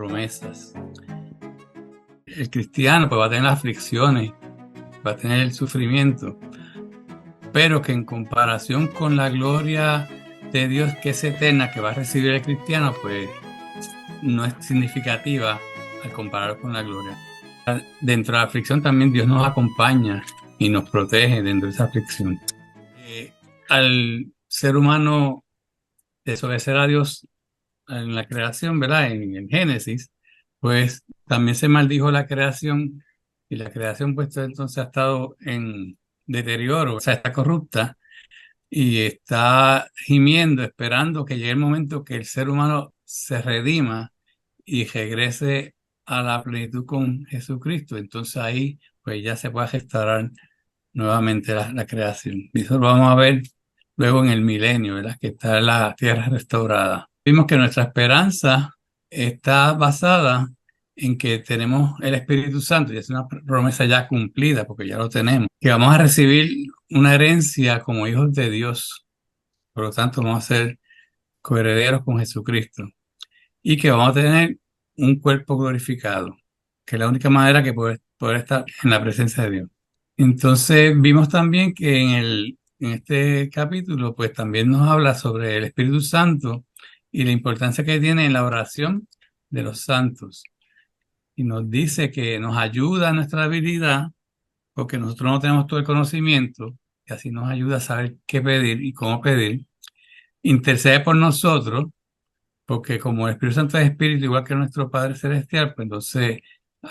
promesas. El cristiano pues va a tener aflicciones, va a tener el sufrimiento, pero que en comparación con la gloria de Dios que es eterna, que va a recibir el cristiano, pues no es significativa al comparar con la gloria. Dentro de la aflicción también Dios nos acompaña y nos protege dentro de esa aflicción. Al ser humano desobedecer a Dios en la creación, ¿verdad? En Génesis, pues también se maldijo la creación y la creación pues entonces ha estado en deterioro, o sea, está corrupta y está gimiendo, esperando que llegue el momento que el ser humano se redima y regrese a la plenitud con Jesucristo. Entonces ahí pues ya se puede restaurar nuevamente la creación. Y eso lo vamos a ver luego en el milenio, ¿verdad? Que está la tierra restaurada. Vimos que nuestra esperanza está basada en que tenemos el Espíritu Santo y es una promesa ya cumplida porque ya lo tenemos, que vamos a recibir una herencia como hijos de Dios. Por lo tanto, vamos a ser coherederos con Jesucristo y que vamos a tener un cuerpo glorificado, que es la única manera que poder estar en la presencia de Dios. Entonces vimos también que en este capítulo pues también nos habla sobre el Espíritu Santo y la importancia que tiene en la oración de los santos. Y nos dice que nos ayuda a nuestra habilidad porque nosotros no tenemos todo el conocimiento y así nos ayuda a saber qué pedir y cómo pedir. Intercede por nosotros porque como el Espíritu Santo es espíritu igual que nuestro Padre Celestial, pues entonces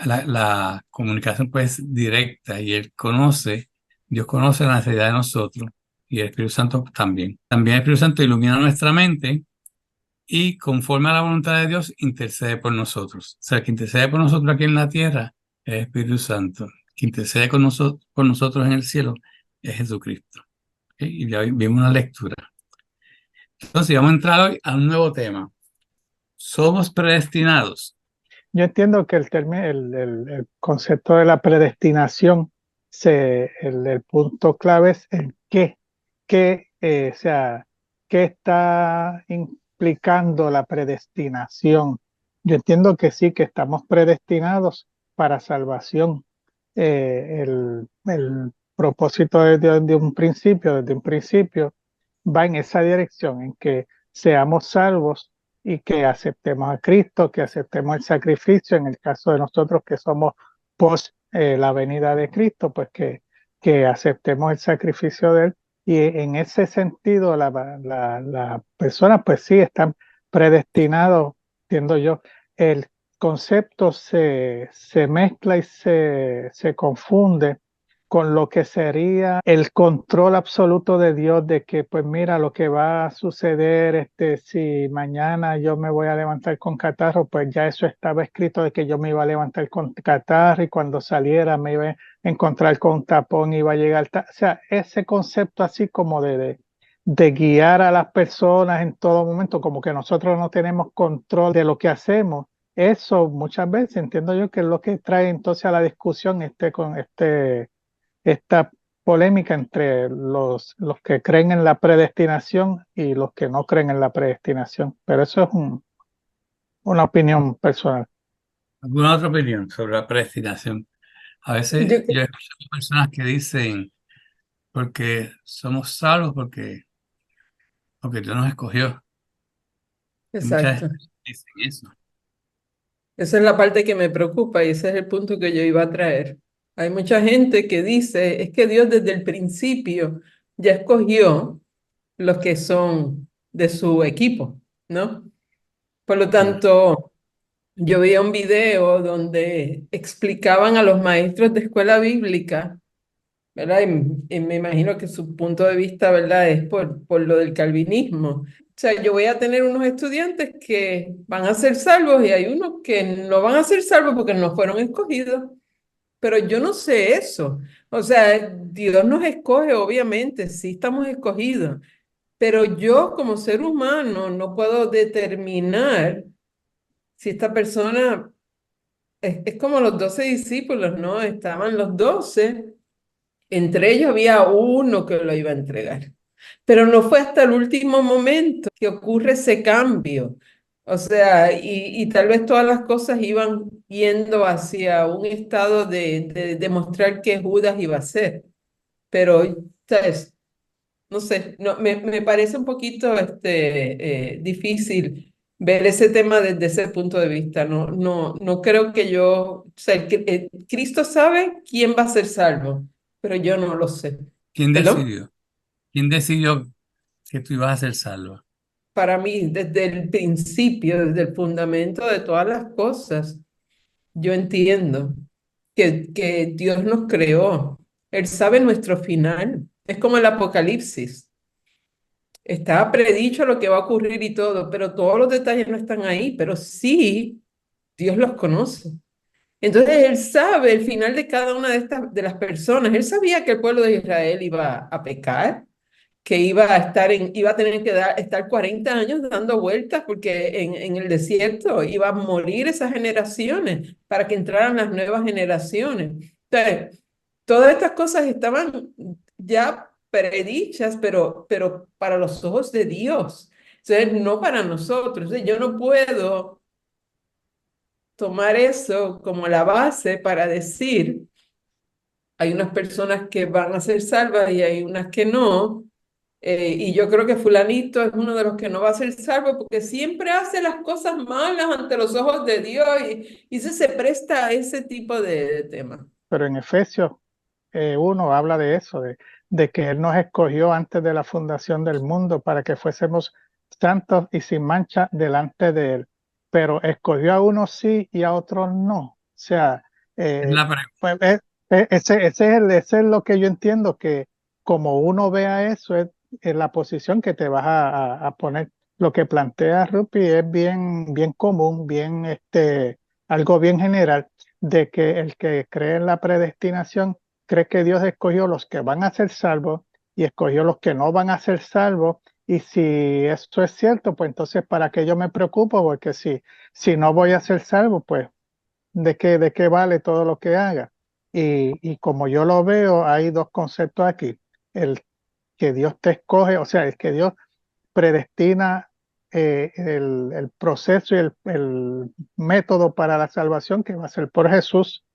la comunicación pues es directa y Dios conoce la necesidad de nosotros y el Espíritu Santo también. También el Espíritu Santo ilumina nuestra mente y conforme a la voluntad de Dios intercede por nosotros. O sea, el que intercede por nosotros aquí en la tierra es el Espíritu Santo. El que intercede por nosotros en el cielo es Jesucristo. ¿Ok? Y ya vimos una lectura. Entonces vamos a entrar hoy a un nuevo tema. Somos predestinados. Yo entiendo que el concepto de la predestinación, el punto clave es el o sea, qué está implicando la predestinación. Yo entiendo que sí, que estamos predestinados para salvación. El propósito de Dios desde un principio, va en esa dirección, en que seamos salvos y que aceptemos a Cristo, que aceptemos el sacrificio, en el caso de nosotros que somos post la venida de Cristo, pues que aceptemos el sacrificio de Él. Y en ese sentido, la persona, pues sí, están predestinados, entiendo yo. El concepto se mezcla y se confunde con lo que sería el control absoluto de Dios, de que pues mira lo que va a suceder, si mañana yo me voy a levantar con catarro, pues ya eso estaba escrito de que yo me iba a levantar con catarro y cuando saliera me iba a encontrar con un tapón, iba a llegar, o sea, ese concepto así como de guiar a las personas en todo momento, como que nosotros no tenemos control de lo que hacemos. Eso muchas veces entiendo yo que es lo que trae entonces a la discusión esta polémica entre los que creen en la predestinación y los que no creen en la predestinación. Pero eso es una opinión personal. ¿Alguna otra opinión sobre la predestinación? A veces Yo, yo escucho personas que dicen, porque somos salvos, porque Dios nos escogió. Y muchas exacto. dicen eso. Esa es la parte que me preocupa y ese es el punto que yo iba a traer. Hay mucha gente que dice, es que Dios desde el principio ya escogió los que son de su equipo, ¿no? Por lo tanto, yo veía un video donde explicaban a los maestros de escuela bíblica, ¿verdad? Y me imagino que su punto de vista, ¿verdad? Es por lo del calvinismo. O sea, yo voy a tener unos estudiantes que van a ser salvos y hay unos que no van a ser salvos porque no fueron escogidos. Pero yo no sé eso. O sea, Dios nos escoge, obviamente, sí estamos escogidos. Pero yo como ser humano no puedo determinar si esta persona es como los 12 discípulos, ¿no? Estaban los 12. Entre ellos había uno que lo iba a entregar, pero no fue hasta el último momento que ocurre ese cambio. O sea, y tal vez todas las cosas iban yendo hacia un estado de demostrar qué Judas iba a hacer. Pero, ¿sabes? No sé, no, me parece un poquito difícil ver ese tema desde ese punto de vista. No creo que yo, o sea, Cristo sabe quién va a ser salvo, pero yo no lo sé. ¿Quién ¿Perdón? decidió? ¿Quién decidió que tú ibas a ser salva? Para mí, desde el principio, desde el fundamento de todas las cosas, yo entiendo que Dios nos creó. Él sabe nuestro final. Es como el Apocalipsis. Está predicho lo que va a ocurrir y todo, pero todos los detalles no están ahí, pero sí Dios los conoce. Entonces Él sabe el final de cada una de estas de las personas. Él sabía que el pueblo de Israel iba a pecar, que iba a tener que estar 40 años dando vueltas porque en el desierto iba a morir esas generaciones para que entraran las nuevas generaciones. Entonces, todas estas cosas estaban ya predichas, pero para los ojos de Dios. Entonces, no para nosotros. Entonces, yo no puedo tomar eso como la base para decir, hay unas personas que van a ser salvas y hay unas que no. Y yo creo que fulanito es uno de los que no va a ser salvo porque siempre hace las cosas malas ante los ojos de Dios y se presta a ese tipo de temas. Pero en Efesios 1 habla de eso, de que Él nos escogió antes de la fundación del mundo para que fuésemos santos y sin mancha delante de Él. Pero escogió a unos sí y a otros no. O sea, Es la pregunta. pues, ese es lo que yo entiendo, que como uno vea eso, es la posición que te vas a poner. Lo que plantea Rupi es bien común, algo bien general, de que el que cree en la predestinación cree que Dios escogió los que van a ser salvos y escogió los que no van a ser salvos. Y si esto es cierto, pues entonces ¿para qué yo me preocupo? Porque si no voy a ser salvo, pues de qué vale todo lo que haga? Y como yo lo veo, hay dos conceptos aquí. El que Dios te escoge, o sea, el que Dios predestina el proceso y el método para la salvación, que va a ser por Jesús.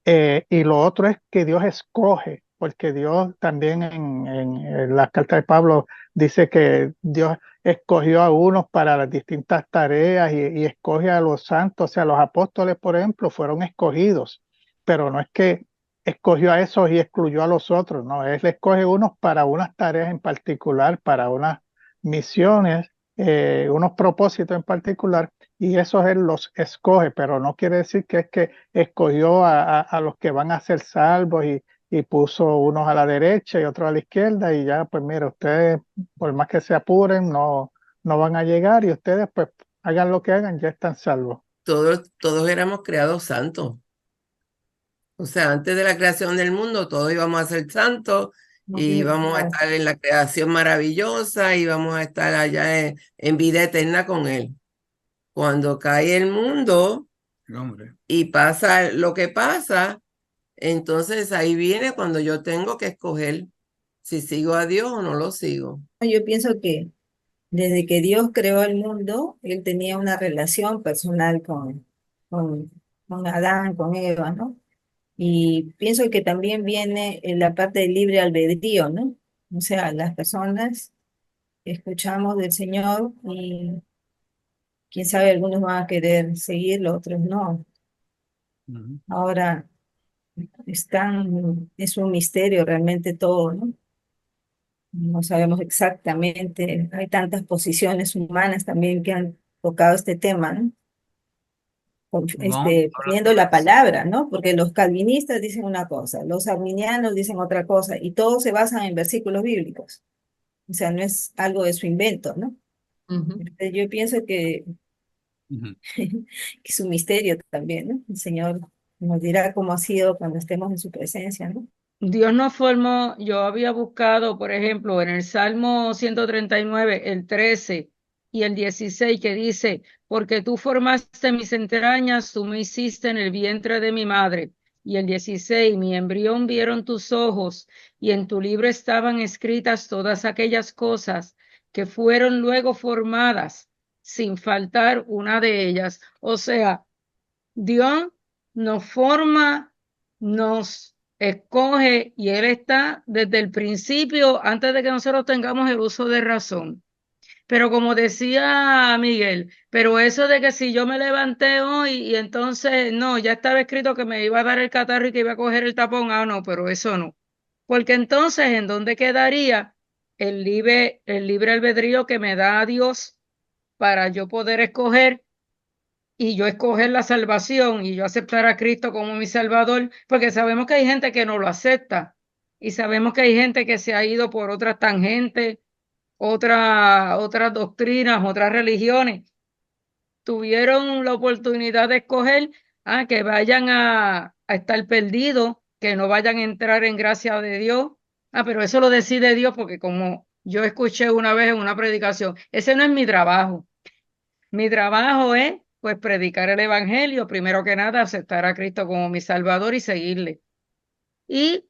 Y lo otro es que Dios escoge, porque Dios también en la carta de Pablo dice que Dios escogió a unos para las distintas tareas y escoge a los santos, o sea, los apóstoles, por ejemplo, fueron escogidos, pero no es que escogió a esos y excluyó a los otros, no, Él escoge unos para unas tareas en particular, para unas misiones, unos propósitos en particular, y esos Él los escoge, pero no quiere decir que es que escogió a los que van a ser salvos y puso unos a la derecha y otros a la izquierda y ya, pues mira, ustedes, por más que se apuren, no van a llegar y ustedes, pues hagan lo que hagan, ya están salvos. Todos éramos creados santos. O sea, antes de la creación del mundo, todos íbamos a ser santos y íbamos a estar en la creación maravillosa y íbamos a estar allá en vida eterna con Él. Cuando cae el mundo Hombre, y pasa lo que pasa, entonces ahí viene cuando yo tengo que escoger si sigo a Dios o no lo sigo. Yo pienso que desde que Dios creó el mundo, Él tenía una relación personal con, con Adán, con Eva, ¿no? Y pienso que también viene en la parte del libre albedrío, ¿no? O sea, las personas escuchamos del Señor y quién sabe, algunos van a querer seguirlo, otros no. ujú. Ahora es un misterio realmente todo, ¿no? No sabemos exactamente, hay tantas posiciones humanas también que han tocado este tema, ¿no? Vamos a hablar Poniendo la palabra, ¿no? Porque los calvinistas dicen una cosa, los arminianos dicen otra cosa, y todos se basan en versículos bíblicos. O sea, no es algo de su invento, ¿no? Ujú. Entonces, yo pienso ujú. que es un misterio también, ¿no? El Señor nos dirá cómo ha sido cuando estemos en su presencia, ¿no? Dios nos formó, yo había buscado, por ejemplo, en el Salmo 139, el 13 y el 16, que dice, porque tú formaste mis entrañas, tú me hiciste en el vientre de mi madre. Y el 16, mi embrión vieron tus ojos, y en tu libro estaban escritas todas aquellas cosas que fueron luego formadas, sin faltar una de ellas. O sea, Dios nos forma, nos escoge y Él está desde el principio, antes de que nosotros tengamos el uso de razón. Pero como decía Miguel, pero eso de que si yo me levanté hoy y entonces no, ya estaba escrito que me iba a dar el catarro y que iba a coger el tapón, no, pero eso no. Porque entonces, ¿en dónde quedaría el libre albedrío que me da Dios para yo poder escoger y yo escoger la salvación y yo aceptar a Cristo como mi Salvador? Porque sabemos que hay gente que no lo acepta y sabemos que hay gente que se ha ido por otras tangentes, otras doctrinas, otras religiones. Tuvieron la oportunidad de escoger que vayan a estar perdidos, que no vayan a entrar en gracia de Dios. Pero eso lo decide Dios, porque como yo escuché una vez en una predicación, ese no es mi trabajo. Mi trabajo es, pues, predicar el evangelio, primero que nada, aceptar a Cristo como mi Salvador y seguirle. Y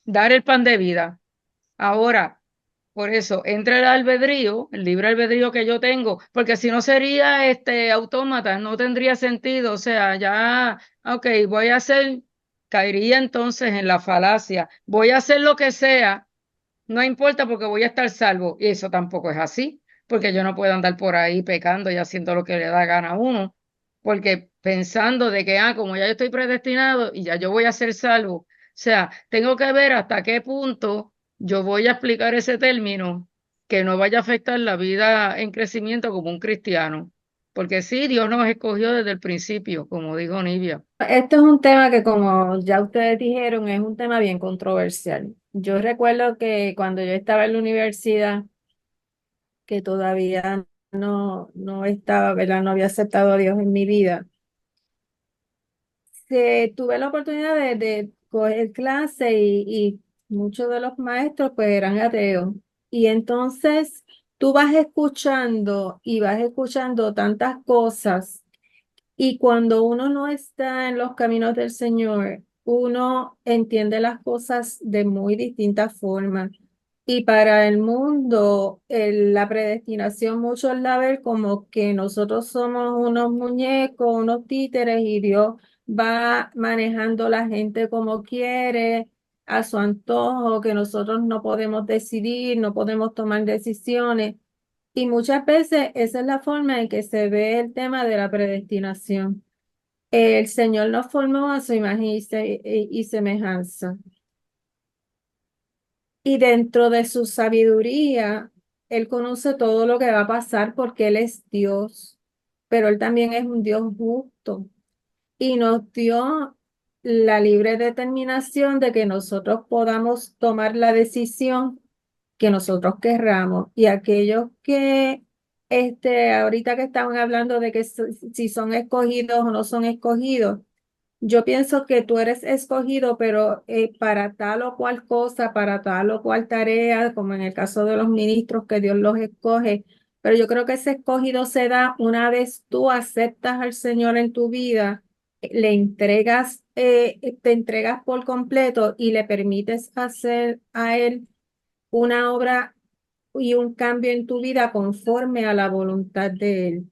dar el pan de vida. Ahora, por eso, entra el albedrío, el libre albedrío que yo tengo, porque si no sería autómata, no tendría sentido. O sea, ya, ok, voy a hacer, caería entonces en la falacia, voy a hacer lo que sea, no importa porque voy a estar salvo. Y eso tampoco es así, porque yo no puedo andar por ahí pecando y haciendo lo que le da gana a uno, porque pensando de que, como ya yo estoy predestinado y ya yo voy a ser salvo. O sea, tengo que ver hasta qué punto yo voy a explicar ese término que no vaya a afectar la vida en crecimiento como un cristiano. Porque sí, Dios nos escogió desde el principio, como dijo Nivia. Esto es un tema que, como ya ustedes dijeron, es un tema bien controversial. Yo recuerdo que cuando yo estaba en la universidad, que todavía no estaba, ¿verdad? No había aceptado a Dios en mi vida, tuve la oportunidad de coger clase y muchos de los maestros pues eran ateos. Y entonces tú vas escuchando y vas escuchando tantas cosas, y cuando uno no está en los caminos del Señor, uno entiende las cosas de muy distintas formas. Y para el mundo, la predestinación muchos la ven como que nosotros somos unos muñecos, unos títeres, y Dios va manejando la gente como quiere, a su antojo, que nosotros no podemos decidir, no podemos tomar decisiones. Y muchas veces esa es la forma en que se ve el tema de la predestinación. El Señor nos formó a su imagen y semejanza. Y dentro de su sabiduría, Él conoce todo lo que va a pasar porque Él es Dios, pero Él también es un Dios justo y nos dio la libre determinación de que nosotros podamos tomar la decisión que nosotros querramos. Y aquellos que, ahorita que estaban hablando de que si son escogidos o no son escogidos, yo pienso que tú eres escogido, pero para tal o cual cosa, para tal o cual tarea, como en el caso de los ministros, que Dios los escoge. Pero yo creo que ese escogido se da una vez tú aceptas al Señor en tu vida, le entregas, te entregas por completo y le permites hacer a Él una obra y un cambio en tu vida conforme a la voluntad de Él.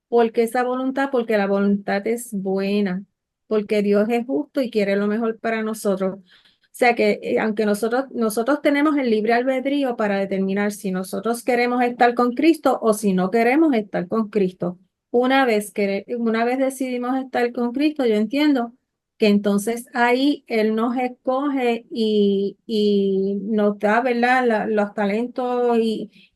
Porque esa voluntad, porque la voluntad es buena, porque Dios es justo y quiere lo mejor para nosotros. O sea que aunque nosotros tenemos el libre albedrío para determinar si nosotros queremos estar con Cristo o si no queremos estar con Cristo. Una vez decidimos estar con Cristo, yo entiendo que entonces ahí Él nos escoge y nos da, ¿verdad? Los talentos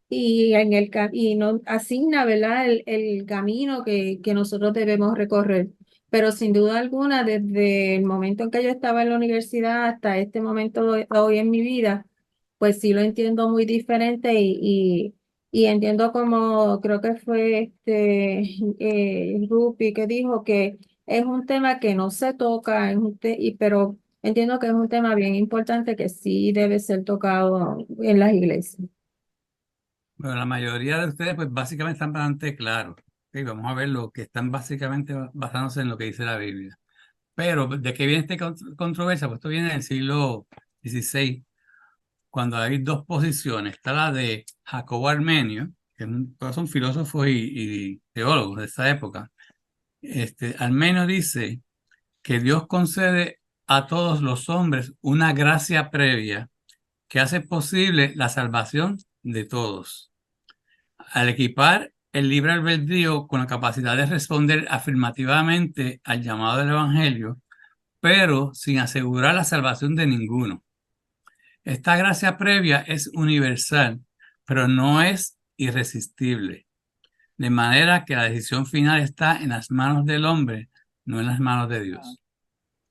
y nos asigna, ¿verdad? El camino que nosotros debemos recorrer. Pero sin duda alguna, desde el momento en que yo estaba en la universidad hasta este momento hoy en mi vida, pues sí lo entiendo muy diferente y entiendo como creo que fue Rupi que dijo que es un tema que no se toca, pero entiendo que es un tema bien importante que sí debe ser tocado en las iglesias. Bueno, la mayoría de ustedes, pues básicamente están bastante claros. Ok, vamos a ver lo que están básicamente basándose en lo que dice la Biblia. Pero, ¿de qué viene esta controversia? Pues esto viene del siglo XVI, cuando hay dos posiciones. Está la de Jacobo Armenio, que todos son filósofos y teólogos de esa época, al menos dice que Dios concede a todos los hombres una gracia previa que hace posible la salvación de todos. Al equipar el libre albedrío con la capacidad de responder afirmativamente al llamado del Evangelio, pero sin asegurar la salvación de ninguno. Esta gracia previa es universal, pero no es irresistible, de manera que la decisión final está en las manos del hombre, no en las manos de Dios.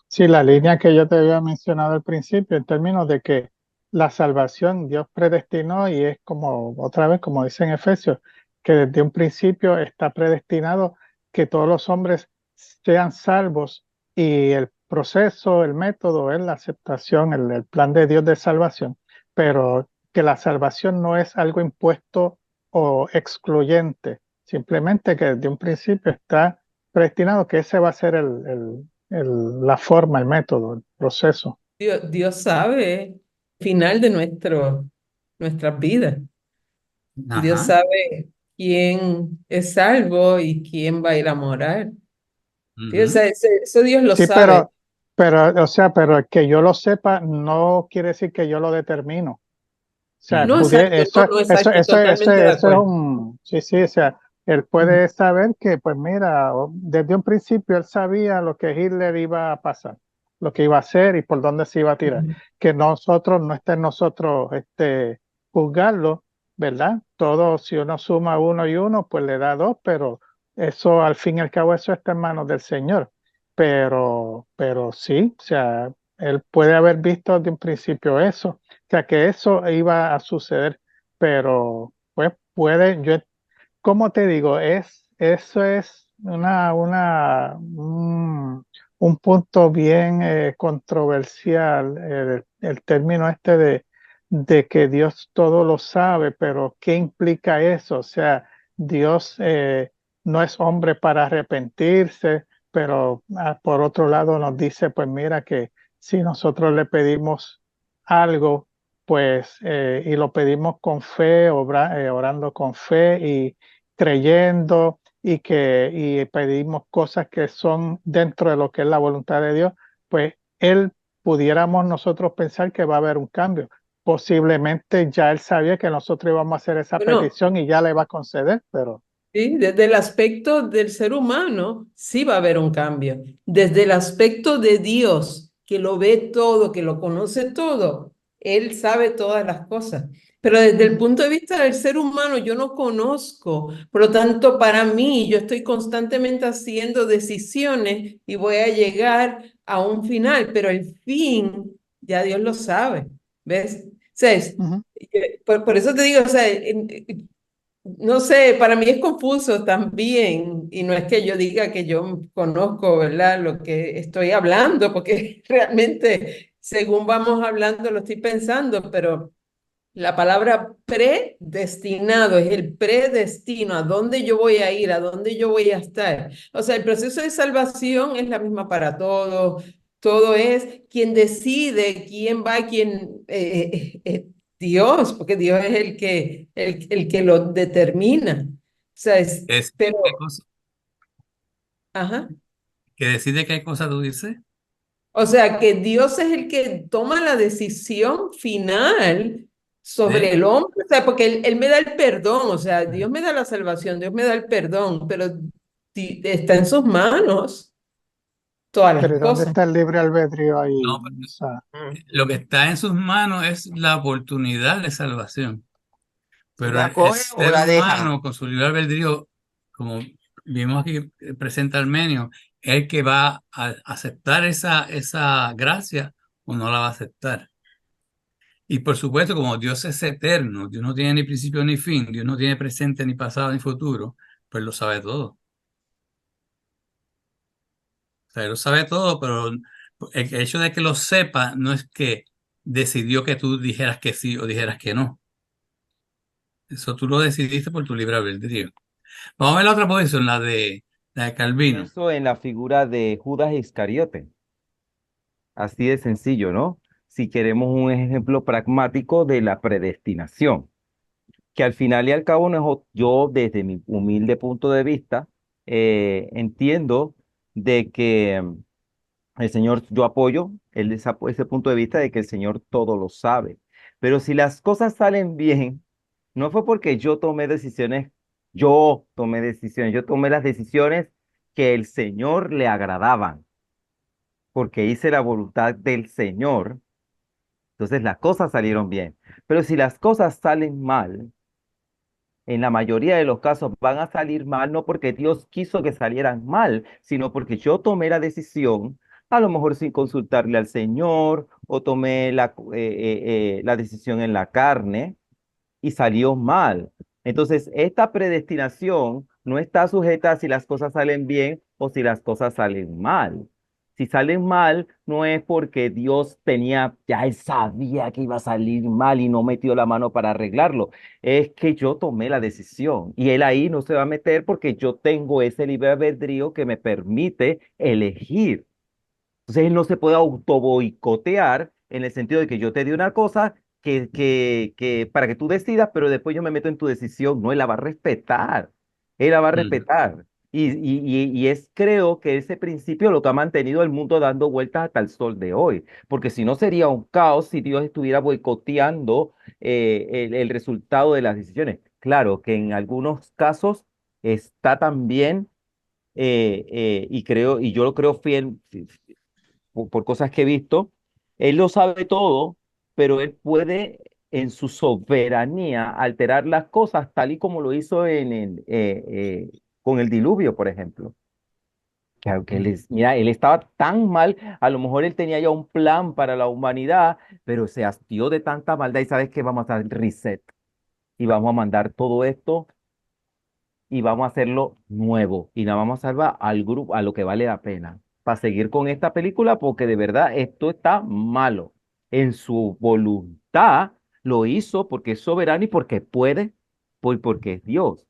Sí, la línea que yo te había mencionado al principio, en términos de que la salvación Dios predestinó y es como, otra vez, como dice en Efesios, que desde un principio está predestinado que todos los hombres sean salvos y el proceso, el método es la aceptación, el plan de Dios de salvación, pero que la salvación no es algo impuesto o excluyente, simplemente que desde un principio está predestinado que ese va a ser la forma, el método, el proceso. Dios sabe el final de nuestras vidas. Dios Ajá. sabe quién es salvo y quién va a ir a morar. Sí, o sea, eso Dios lo Sí, sabe. pero que yo lo sepa no quiere decir que yo lo determino. O sea, No, exacto, no, exacto, totalmente de eso es acuerdo. sí, o sea, él puede saber que, pues mira, desde un principio él sabía lo que Hitler iba a pasar, lo que iba a hacer y por dónde se iba a tirar. Que nosotros, no está en nosotros juzgarlo, ¿verdad? Todo, si uno suma uno y uno, pues le da dos, pero eso, al fin y al cabo, eso está en manos del Señor. Pero sí, o sea, él puede haber visto desde un principio eso. O sea, que eso iba a suceder, pero pues puede, ¿cómo te digo? Eso es un punto bien controversial, el término de que Dios todo lo sabe, pero ¿qué implica eso? O sea, Dios no es hombre para arrepentirse, pero por otro lado nos dice, pues mira que si nosotros le pedimos algo, pues, y lo pedimos con fe, orando con fe y creyendo y pedimos cosas que son dentro de lo que es la voluntad de Dios, pues pudiéramos nosotros pensar que va a haber un cambio. Posiblemente ya él sabía que nosotros íbamos a hacer esa Bueno, petición y ya le va a conceder, pero sí, desde el aspecto del ser humano, sí va a haber un cambio. Desde el aspecto de Dios, que lo ve todo, que lo conoce todo, Él sabe todas las cosas. Pero desde el punto de vista del ser humano, yo no conozco. Por lo tanto, para mí, yo estoy constantemente haciendo decisiones y voy a llegar a un final, pero el fin ya Dios lo sabe. ¿Ves? O sea, por eso te digo, o sea, no sé, para mí es confuso también, y no es que yo diga que yo conozco, ¿verdad?, lo que estoy hablando, porque realmente, según vamos hablando, lo estoy pensando, pero la palabra predestinado es el predestino, a dónde yo voy a ir, a dónde yo voy a estar. O sea, el proceso de salvación es la misma para todos, todo es quien decide quién va, Dios, porque Dios es el que lo determina. O sea, pero, ajá. Que decide qué cosa tú dices. O sea, que Dios es el que toma la decisión final sobre el hombre. O sea, porque él me da el perdón, o sea, Dios me da la salvación, Dios me da el perdón, pero está en sus manos todas las ¿y dónde cosas. está el libre albedrío ahí? No, O sea, lo que está en sus manos es la oportunidad de salvación. Pero ¿La el coge o ser la deja? humano con su libre albedrío, como vimos aquí, presenta Armenio, es el que va a aceptar esa gracia o no la va a aceptar. Y por supuesto, como Dios es eterno, Dios no tiene ni principio ni fin, Dios no tiene presente ni pasado ni futuro, pues lo sabe todo. O sea, él lo sabe todo, pero el hecho de que lo sepa no es que decidió que tú dijeras que sí o dijeras que no. Eso tú lo decidiste por tu libre albedrío. Vamos a ver la otra posición, la de Calvino. Eso en la figura de Judas Iscariote. Así de sencillo, ¿no? Si queremos un ejemplo pragmático de la predestinación. que al final y al cabo no es yo desde mi humilde punto de vista entiendo de que el Señor, yo apoyo ese punto de vista de que el Señor todo lo sabe. Pero si las cosas salen bien, no fue porque yo tomé las decisiones que el Señor le agradaban, porque hice la voluntad del Señor, entonces las cosas salieron bien. Pero si las cosas salen mal, en la mayoría de los casos van a salir mal no porque Dios quiso que salieran mal, sino porque yo tomé la decisión, a lo mejor sin consultarle al Señor, o tomé la decisión en la carne y salió mal. Entonces, esta predestinación no está sujeta a si las cosas salen bien o si las cosas salen mal. Si salen mal, no es porque Dios ya él sabía que iba a salir mal y no metió la mano para arreglarlo. Es que yo tomé la decisión y él ahí no se va a meter porque yo tengo ese libre albedrío que me permite elegir. Entonces él no se puede auto boicotear en el sentido de que yo te di una cosa que para que tú decidas, pero después yo me meto en tu decisión. No, él la va a respetar. Él la va a Mm. respetar. Y creo que ese principio lo que ha mantenido el mundo dando vueltas hasta el sol de hoy. Porque si no sería un caos si Dios estuviera boicoteando el resultado de las decisiones. Claro que en algunos casos está también y yo lo creo fiel, por cosas que he visto, él lo sabe todo, pero él puede en su soberanía alterar las cosas tal y como lo hizo con el diluvio, por ejemplo. Que aunque mira, él estaba tan mal, a lo mejor él tenía ya un plan para la humanidad, pero se hastió de tanta maldad y sabes que vamos a hacer reset y vamos a mandar todo esto y vamos a hacerlo nuevo y nada vamos a salvar al grupo, a lo que vale la pena, para seguir con esta película, porque de verdad esto está malo. En su voluntad lo hizo porque es soberano y porque puede, porque es Dios.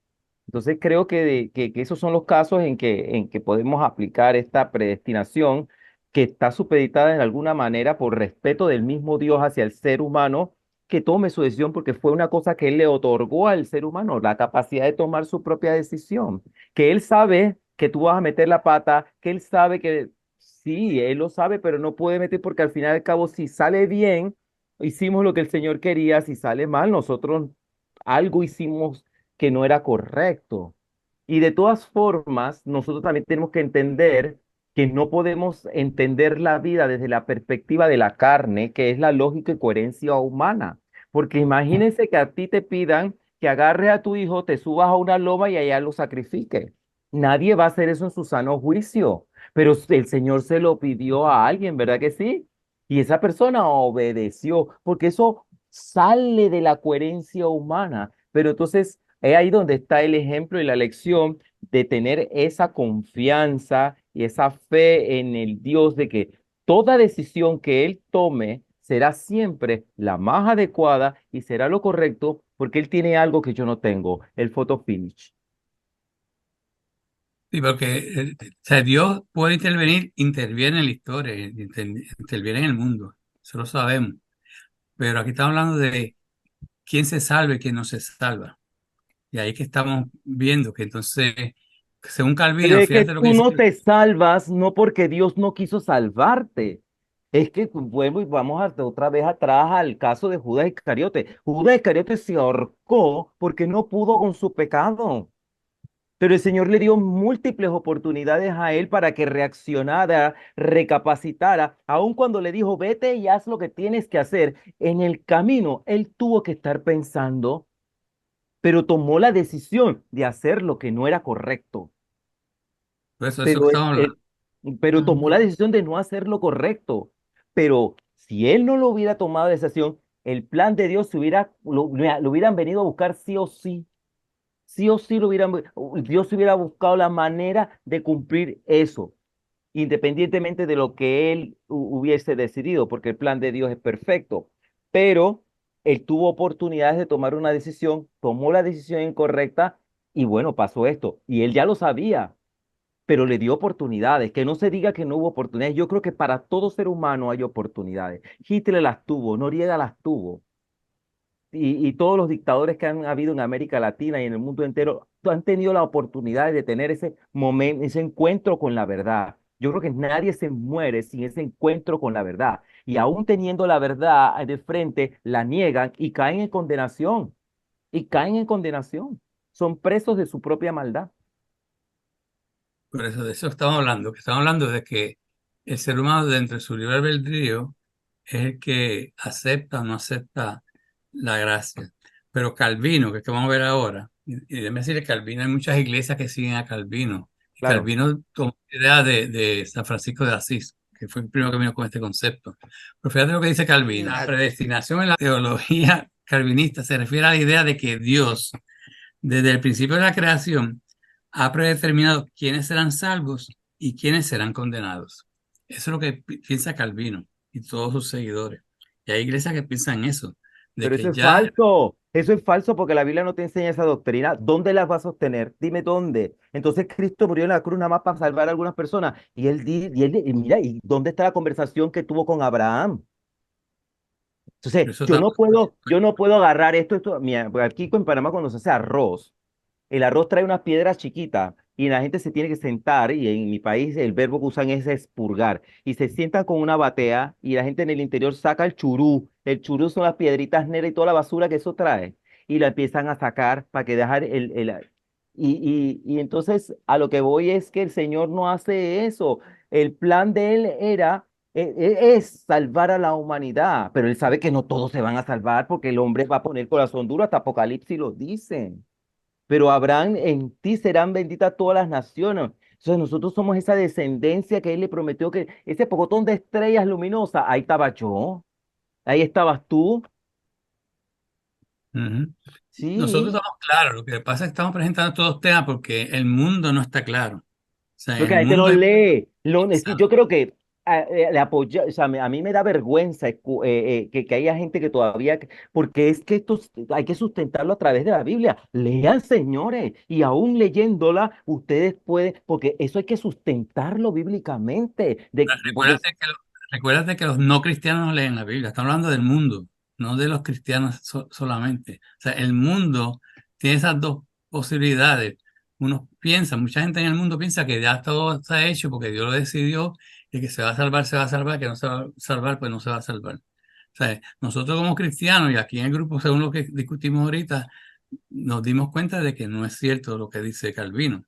Entonces creo que esos son los casos en que podemos aplicar esta predestinación que está supeditada en alguna manera por respeto del mismo Dios hacia el ser humano que tome su decisión porque fue una cosa que él le otorgó al ser humano, la capacidad de tomar su propia decisión, que él sabe que tú vas a meter la pata, que él sabe que sí, él lo sabe, pero no puede meter porque al final y al cabo, si sale bien, hicimos lo que el Señor quería, si sale mal, nosotros algo hicimos que no era correcto. Y de todas formas, nosotros también tenemos que entender que no podemos entender la vida desde la perspectiva de la carne, que es la lógica y coherencia humana. Porque imagínense que a ti te pidan que agarres a tu hijo, te subas a una loma y allá lo sacrifique. Nadie va a hacer eso en su sano juicio, pero el Señor se lo pidió a alguien, ¿verdad que sí? Y esa persona obedeció, porque eso sale de la coherencia humana. Pero entonces es ahí donde está el ejemplo y la lección de tener esa confianza y esa fe en el Dios de que toda decisión que Él tome será siempre la más adecuada y será lo correcto porque Él tiene algo que yo no tengo, el photo finish. Sí, porque o sea, Dios puede intervenir, interviene en la historia, interviene en el mundo, eso lo sabemos. Pero aquí estamos hablando de quién se salva y quién no se salva. Y ahí que estamos viendo que entonces, según Pero Calvino, es que fíjate lo que tú dice. no te salvas, no porque Dios no quiso salvarte. Es que vuelvo y vamos otra vez atrás al caso de Judas Iscariote. Judas Iscariote se ahorcó porque no pudo con su pecado. Pero el Señor le dio múltiples oportunidades a él para que reaccionara, recapacitara, aun cuando le dijo, vete y haz lo que tienes que hacer. En el camino, él tuvo que estar pensando, pero tomó la decisión de hacer lo que no era correcto. Por eso que Pero, estamos hablando. pero tomó la Ujú. decisión de no hacer lo correcto. Pero si él no lo hubiera tomado la decisión, el plan de Dios lo hubieran venido a buscar sí o sí. Sí o sí Dios hubiera buscado la manera de cumplir eso, independientemente de lo que él hubiese decidido, porque el plan de Dios es perfecto. Pero él tuvo oportunidades de tomar una decisión, tomó la decisión incorrecta y bueno, pasó esto. Y él ya lo sabía, pero le dio oportunidades. Que no se diga que no hubo oportunidades. Yo creo que para todo ser humano hay oportunidades. Hitler las tuvo, Noriega las tuvo. y todos los dictadores que han habido en América Latina y en el mundo entero han tenido la oportunidad de tener ese momento, ese encuentro con la verdad. Yo creo que nadie se muere sin ese encuentro con la verdad. Y aún teniendo la verdad de frente, la niegan y caen en condenación. Y caen en condenación. Son presos de su propia maldad. Por eso de eso estamos hablando, que estamos hablando de que el ser humano dentro de su libre albedrío es el que acepta o no acepta la gracia. Pero Calvino, que es que vamos a ver ahora, y déjeme decirle, Calvino, hay muchas iglesias que siguen a Calvino. Y Claro. Calvino tomó idea de San Francisco de Asís, que fue el primero que vino con este concepto. Pero fíjate lo que dice Calvino. La predestinación en la teología calvinista se refiere a la idea de que Dios, desde el principio de la creación, ha predeterminado quiénes serán salvos y quiénes serán condenados. Eso es lo que piensa Calvino y todos sus seguidores. Y hay iglesias que piensan eso, de Pero que eso es ya falso. Eso es falso porque la Biblia no te enseña esa doctrina. ¿Dónde las va a sostener? Dime dónde. Entonces Cristo murió en la cruz nada más para salvar a algunas personas. Y mira, ¿y dónde está la conversación que tuvo con Abraham? Entonces, eso yo no puedo agarrar esto. Mira, porque aquí en Panamá cuando se hace arroz, el arroz trae unas piedras chiquitas y la gente se tiene que sentar y en mi país el verbo que usan es expurgar y se sientan con una batea y la gente en el interior saca el churú. El churú son las piedritas negras y toda la basura que eso trae y la empiezan a sacar para que dejar y entonces a lo que voy es que el Señor no hace eso. El plan de él era es salvar a la humanidad, pero él sabe que no todos se van a salvar porque el hombre va a poner el corazón duro, hasta Apocalipsis lo dice. Pero Abraham, en ti serán benditas todas las naciones. Entonces nosotros somos esa descendencia que él le prometió, que ese pocotón de estrellas luminosas, ahí estaba yo, ahí estabas tú, Ujú. Nosotros sí. estamos claros, lo que pasa es que estamos presentando todos los temas porque el mundo no está claro. O sea, Porque el la gente no mundo es... lee. Es que yo creo que le apoya, o sea, a mí me da vergüenza que haya gente que todavía, porque es que esto hay que sustentarlo a través de la Biblia. Lean, señores, y aún leyéndola, ustedes pueden, porque eso hay que sustentarlo bíblicamente, porque Recuérdate que los no cristianos no leen la Biblia. Estamos hablando del mundo, no de los cristianos solamente. O sea, el mundo tiene esas dos posibilidades. Uno piensa, mucha gente en el mundo piensa que ya todo está hecho porque Dios lo decidió y que se va a salvar, que no se va a salvar, pues no se va a salvar. O sea, nosotros como cristianos y aquí en el grupo, según lo que discutimos ahorita, nos dimos cuenta de que no es cierto lo que dice Calvino.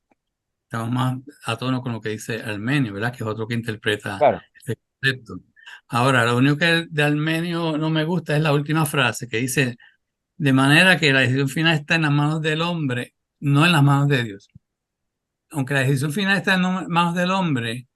Estamos más a tono con lo que dice Armenio, ¿verdad? Que es otro que interpreta claro, este concepto. Ahora, lo único que de Armenio no me gusta es la última frase que dice, de manera que la decisión final está en las manos del hombre, no en las manos de Dios. Aunque la decisión final está en manos del hombre,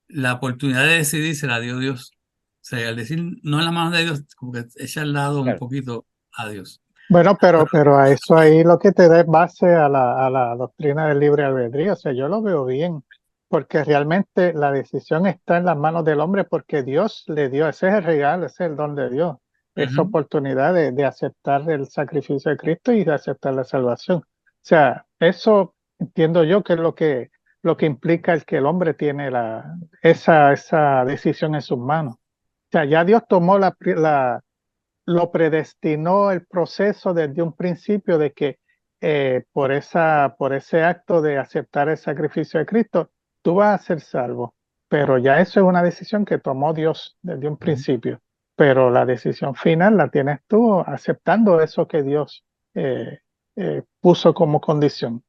la oportunidad de decidir se la dio Dios. O sea, al decir no en las manos de Dios, como que echa al lado un claro. poquito a Dios. Bueno, Pero, pero a eso ahí lo que te da es base a la doctrina del libre albedrío. O sea, yo lo veo bien, porque realmente la decisión está en las manos del hombre porque Dios le dio, ese es el regalo, ese es el don de Dios, esa ujú, oportunidad de aceptar el sacrificio de Cristo y de aceptar la salvación. O sea, eso entiendo yo que es lo que implica el que el hombre tiene esa decisión en sus manos. O sea, ya Dios tomó lo predestinó el proceso desde un principio de que por ese acto de aceptar el sacrificio de Cristo, tú vas a ser salvo. Pero ya eso es una decisión que tomó Dios desde un principio. Pero la decisión final la tienes tú aceptando eso que Dios puso como condición.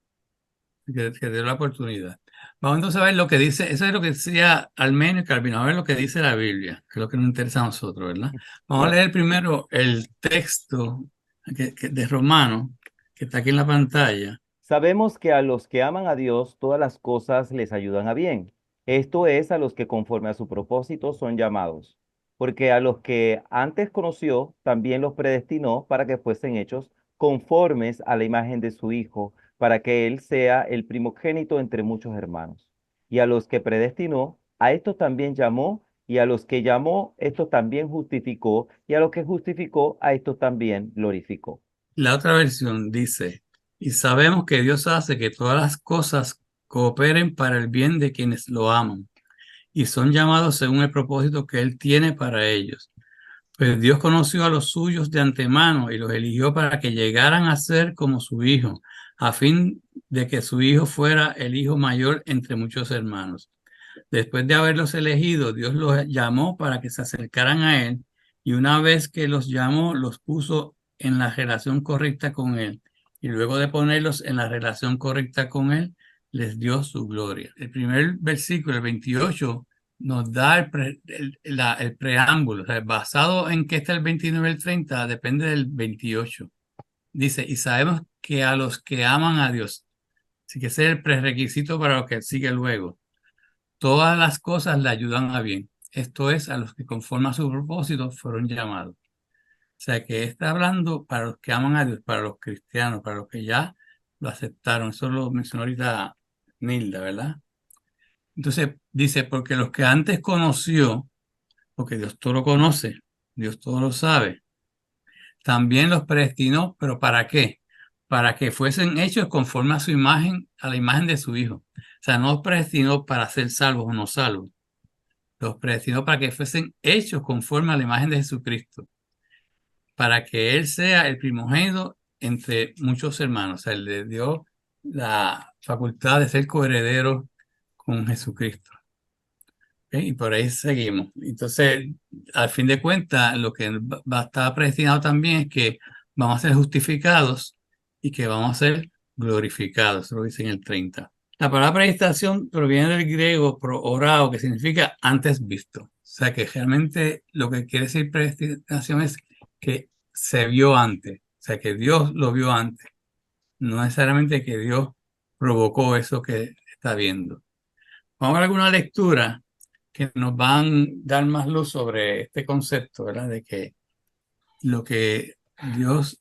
que dio la oportunidad. Vamos entonces a ver lo que dice, eso es lo que decía Armenio y Calvino, a ver lo que dice la Biblia, que es lo que nos interesa a nosotros, ¿verdad? Vamos a Claro. leer primero el texto de Romano, que está aquí en la pantalla. Sabemos que a los que aman a Dios, todas las cosas les ayudan a bien. Esto es a los que conforme a su propósito son llamados. Porque a los que antes conoció, también los predestinó para que fuesen hechos conformes a la imagen de su Hijo, para que Él sea el primogénito entre muchos hermanos. Y a los que predestinó, a estos también llamó, y a los que llamó, estos también justificó, y a los que justificó, a estos también glorificó. La otra versión dice, y sabemos que Dios hace que todas las cosas cooperen para el bien de quienes lo aman y son llamados según el propósito que Él tiene para ellos. Pues Dios conoció a los suyos de antemano y los eligió para que llegaran a ser como su hijo, a fin de que su hijo fuera el hijo mayor entre muchos hermanos. Después de haberlos elegido, Dios los llamó para que se acercaran a Él, y una vez que los llamó, los puso en la relación correcta con Él. Y luego de ponerlos en la relación correcta con Él, les dio su gloria. El primer versículo, el 28, nos da el preámbulo. O sea, basado en que está el 29 y el 30, depende del 28. Dice, y sabemos que a los que aman a Dios, así que ese es el prerequisito para lo que sigue luego, todas las cosas le ayudan a bien. Esto es, a los que conforme a su propósito fueron llamados. O sea que está hablando para los que aman a Dios, para los cristianos, para los que ya lo aceptaron. Eso lo mencionó ahorita Nilda, ¿verdad? Entonces dice, porque los que antes conoció, porque Dios todo lo conoce, Dios todo lo sabe, también los predestinó, pero ¿para qué? Para que fuesen hechos conforme a su imagen, a la imagen de su Hijo. O sea, no los predestinó para ser salvos o no salvos. Los predestinó para que fuesen hechos conforme a la imagen de Jesucristo, para que Él sea el primogénito entre muchos hermanos. O sea, Él le dio la facultad de ser coheredero con Jesucristo. ¿Ok? Y por ahí seguimos. Entonces, al fin de cuentas, lo que va a estar predestinado también es que vamos a ser justificados y que vamos a ser glorificados. Eso lo dice en el 30. La palabra predestinación proviene del griego orao, que significa antes visto. O sea que realmente lo que quiere decir predestinación es que se vio antes. O sea que Dios lo vio antes. No necesariamente que Dios provocó eso que está viendo. Vamos a ver alguna lectura que nos van a dar más luz sobre este concepto, ¿verdad? De que lo que Dios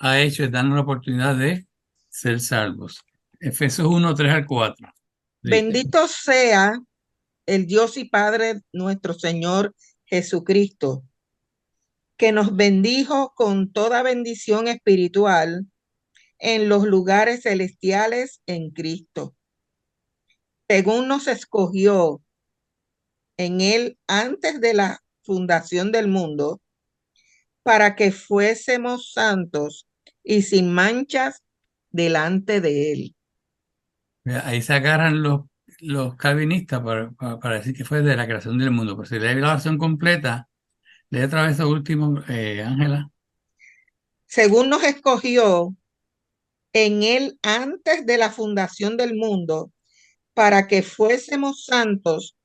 ha hecho es darnos la oportunidad de ser salvos. Efesios 1, 3 al 4. Dice, Bendito sea el Dios y Padre nuestro Señor Jesucristo, que nos bendijo con toda bendición espiritual en los lugares celestiales en Cristo, según nos escogió en Él antes de la fundación del mundo, para que fuésemos santos y sin manchas delante de Él. ahí se agarran los calvinistas para decir que fue de la creación del mundo. Pero si lees la versión completa, lee otra vez lo último, Ángela. Según nos escogió en Él antes de la fundación del mundo, para que fuésemos santos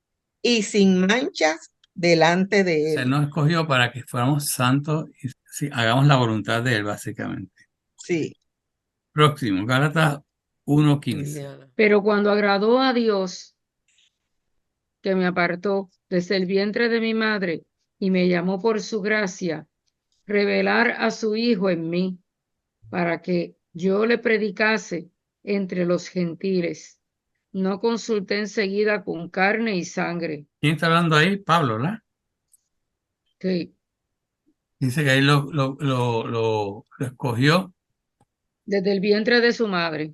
y sin manchas delante de Se Él. nos escogió para que fuéramos santos y sí, hagamos la voluntad de Él, básicamente. Sí. Próximo, Gálatas 1:15. Pero cuando agradó a Dios, que me apartó desde el vientre de mi madre y me llamó por su gracia, revelar a su Hijo en mí, para que yo le predicase entre los gentiles. No consulté enseguida con carne y sangre. ¿Quién está hablando ahí? Pablo, ¿verdad? Sí, Dice que ahí lo escogió desde el vientre de su madre,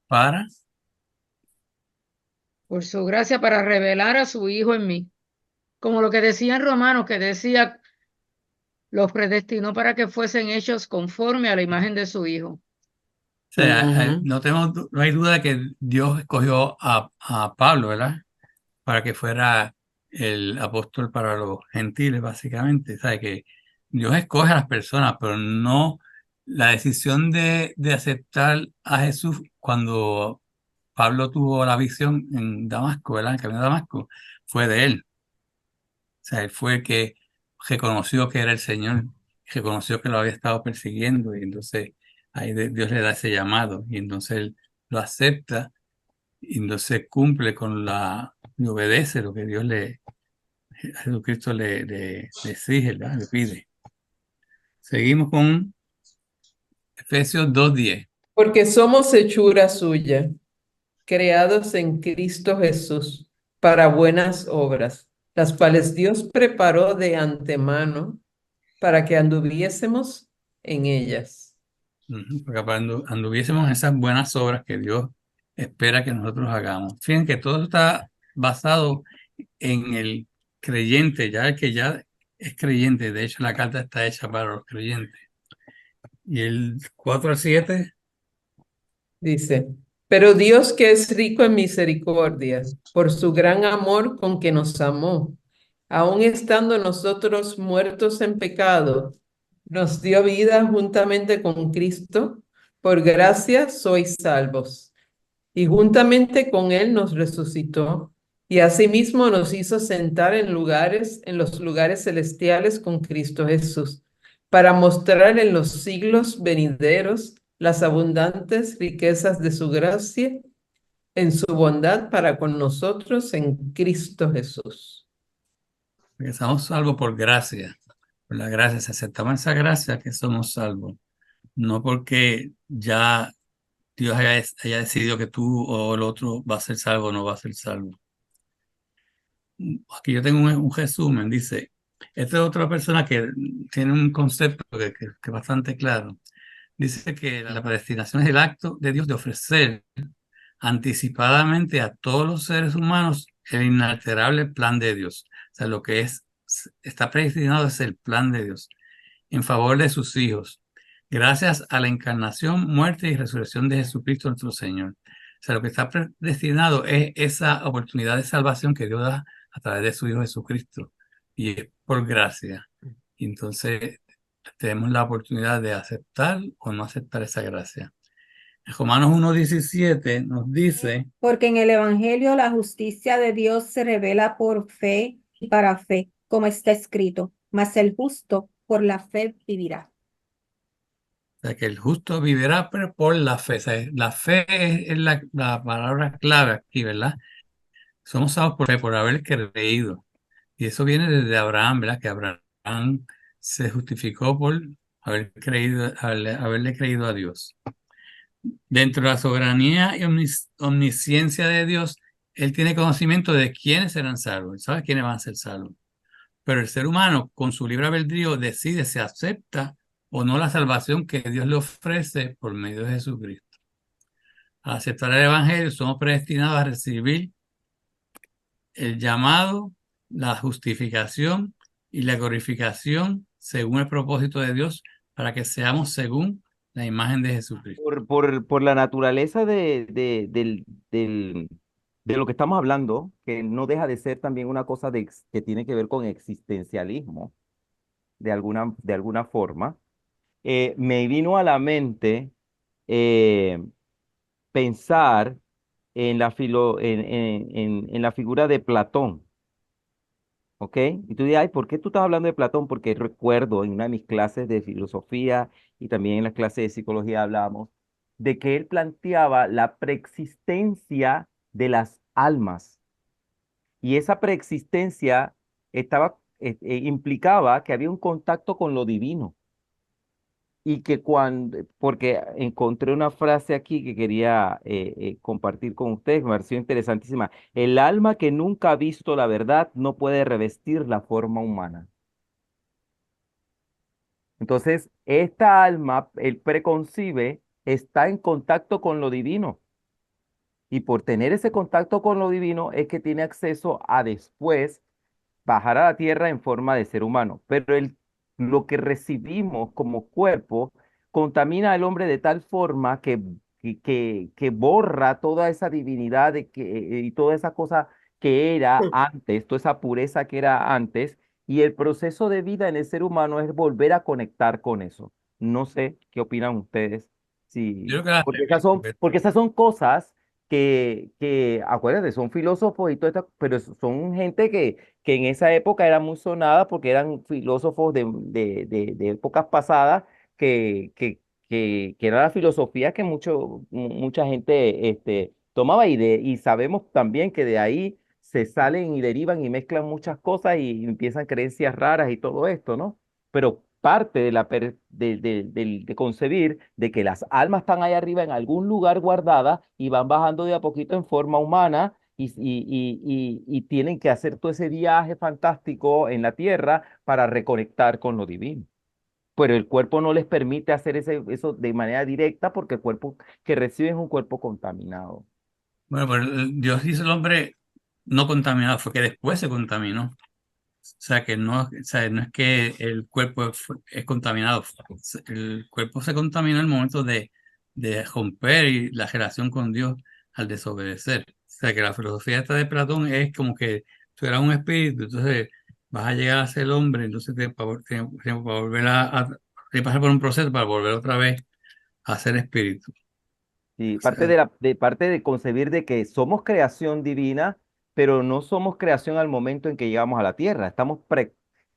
para... por su gracia, para revelar a su Hijo en mí. Como lo que decía en Romanos, que decía, los predestinó para que fuesen hechos conforme a la imagen de su Hijo. O sea, Ujú. no hay duda que Dios escogió a Pablo, ¿verdad? Para que fuera el apóstol para los gentiles, básicamente. O sea, que Dios escoge a las personas, pero no la decisión de aceptar a Jesús cuando Pablo tuvo la visión en Damasco, ¿verdad? En el camino de Damasco, fue de él. O sea, él fue el que reconoció que era el Señor, reconoció que lo había estado persiguiendo y entonces ahí Dios le da ese llamado y entonces él lo acepta y entonces cumple con y obedece lo que a Jesucristo le exige, ¿verdad? Le pide. Seguimos con Efesios 2:10. Porque somos hechura suya, creados en Cristo Jesús para buenas obras, las cuales Dios preparó de antemano para que anduviésemos en ellas. Porque para anduviésemos en esas buenas obras que Dios espera que nosotros hagamos. Fíjense que todo está basado en el creyente, ya el que ya es creyente. De hecho, la carta está hecha para los creyentes. Y el 4 al 7, Dice, pero Dios que es rico en misericordia, por su gran amor con que nos amó, aun estando nosotros muertos en pecado, nos dio vida juntamente con Cristo, por gracia sois salvos. Y juntamente con Él nos resucitó, y asimismo nos hizo sentar en los lugares celestiales con Cristo Jesús, para mostrar en los siglos venideros las abundantes riquezas de su gracia en su bondad para con nosotros en Cristo Jesús. porque somos salvos por gracia. Por la gracia, si aceptamos esa gracia, que somos salvos. No porque ya Dios haya decidido que tú o el otro va a ser salvo o no va a ser salvo. Aquí yo tengo un resumen, dice, esta es otra persona que tiene un concepto que es bastante claro. Dice que la predestinación es el acto de Dios de ofrecer anticipadamente a todos los seres humanos el inalterable plan de Dios. O sea, lo que está predestinado es el plan de Dios en favor de sus hijos, gracias a la encarnación, muerte y resurrección de Jesucristo nuestro Señor. O sea, lo que está predestinado es esa oportunidad de salvación que Dios da a través de su Hijo Jesucristo, y es por gracia. Y entonces tenemos la oportunidad de aceptar o no aceptar esa gracia. En Romanos 1:17 nos dice, Porque en el Evangelio la justicia de Dios se revela por fe y para fe, como está escrito, mas el justo por la fe vivirá. o sea, que el justo vivirá pero por la fe. O sea, la fe es la palabra clave aquí, ¿verdad? Somos salvos por fe, por haber creído. Y eso viene desde Abraham, ¿verdad? Que Abraham se justificó por haberle creído a Dios. Dentro de la soberanía y omnisciencia de Dios, Él tiene conocimiento de quiénes serán salvos. Él sabe quiénes van a ser salvos. Pero el ser humano, con su libre albedrío, decide si acepta o no la salvación que Dios le ofrece por medio de Jesucristo. Al aceptar el Evangelio, somos predestinados a recibir el llamado, la justificación y la glorificación según el propósito de Dios para que seamos según la imagen de Jesucristo. Por la naturaleza de lo que estamos hablando, que no deja de ser también una cosa que tiene que ver con existencialismo, de alguna forma, me vino a la mente eh, pensar en la figura de Platón. ¿Ok? Y tú dirás, ay, ¿por qué tú estás hablando de Platón? Porque recuerdo en una de mis clases de filosofía y también en las clases de psicología hablábamos de que él planteaba la preexistencia de las almas. Y esa preexistencia implicaba que había un contacto con lo divino. Y que porque encontré una frase aquí que quería compartir con ustedes, me pareció interesantísima. El alma que nunca ha visto la verdad no puede revestir la forma humana. Entonces, esta alma, él preconcibe, está en contacto con lo divino. Y por tener ese contacto con lo divino es que tiene acceso a después bajar a la tierra en forma de ser humano. Pero lo que recibimos como cuerpo contamina al hombre de tal forma que borra toda esa divinidad y toda esa cosa que era antes, toda esa pureza que era antes. Y el proceso de vida en el ser humano es volver a conectar con eso. No sé qué opinan ustedes. Yo creo que Porque esas son cosas acuérdate, son filósofos y todo esto, pero son gente que en esa época era muy sonada porque eran filósofos de épocas pasadas que era la filosofía que mucha gente tomaba y sabemos también que de ahí se salen y derivan y mezclan muchas cosas y empiezan creencias raras y todo esto, ¿no? Pero parte de concebir de que las almas están ahí arriba en algún lugar guardadas y van bajando de a poquito en forma humana y tienen que hacer todo ese viaje fantástico en la tierra para reconectar con lo divino. Pero el cuerpo no les permite hacer eso de manera directa porque el cuerpo que reciben es un cuerpo contaminado. Bueno, pero Dios hizo el hombre no contaminado, fue que después se contaminó. O sea, que no, o sea, no es que el cuerpo es contaminado. El cuerpo se contamina en el momento de romper la relación con Dios al desobedecer. O sea, que la filosofía esta de Platón es como que tú eras un espíritu, entonces vas a llegar a ser hombre, entonces tienes que volver tienes que pasar por un proceso para volver otra vez a ser espíritu. Y O sea, parte de concebir de que somos creación divina, pero no somos creación al momento en que llegamos a la tierra. Estamos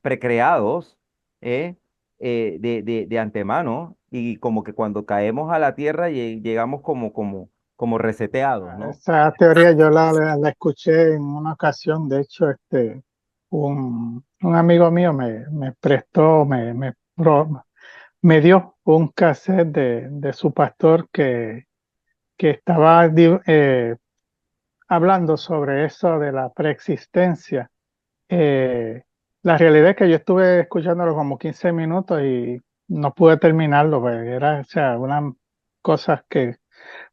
precreados eh, de antemano y como que cuando caemos a la tierra llegamos como reseteados, ¿no? Esa teoría yo la escuché en una ocasión. De hecho, un amigo mío me prestó, me dio un cassette de su pastor que estaba hablando sobre eso de la preexistencia. Eh, la realidad es que yo estuve escuchándolo como 15 minutos y no pude terminarlo, pues era, o sea, unas cosas que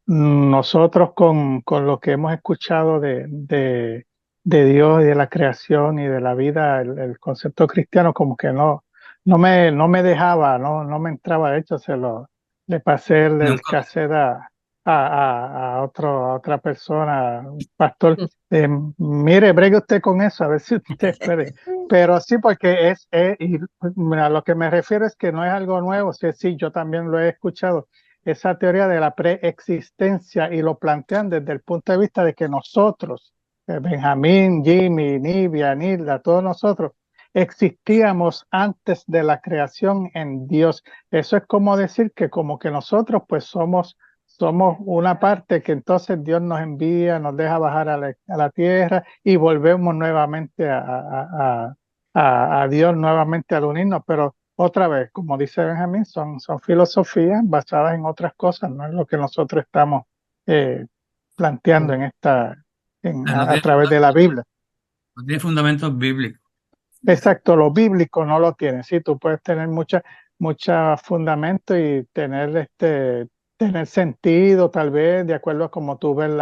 nosotros con lo que hemos escuchado de Dios y de la creación y de la vida, el concepto cristiano como que no me dejaba, no me entraba. De hecho, le pasé el nunca, cassette a otra persona, un pastor. Mire, bregue usted con eso, a ver si usted puede. Pero sí, porque y a lo que me refiero es que no es algo nuevo. Sí, sí, yo también lo he escuchado, esa teoría de la preexistencia, y lo plantean desde el punto de vista de que nosotros, Benjamín, Jimmy, Nivia, Nilda, todos nosotros, existíamos antes de la creación en Dios. Eso es como decir que como que nosotros pues somos una parte que entonces Dios nos envía, nos deja bajar a la tierra y volvemos nuevamente a Dios, nuevamente al unirnos, pero otra vez, como dice Benjamín, son filosofías basadas en otras cosas, no es lo que nosotros estamos eh, planteando no a través de la Biblia. no tiene fundamentos bíblicos. Exacto, lo bíblico no lo tiene. Sí, tú puedes tener mucha fundamento y tener sentido, tal vez, de acuerdo a cómo tú ves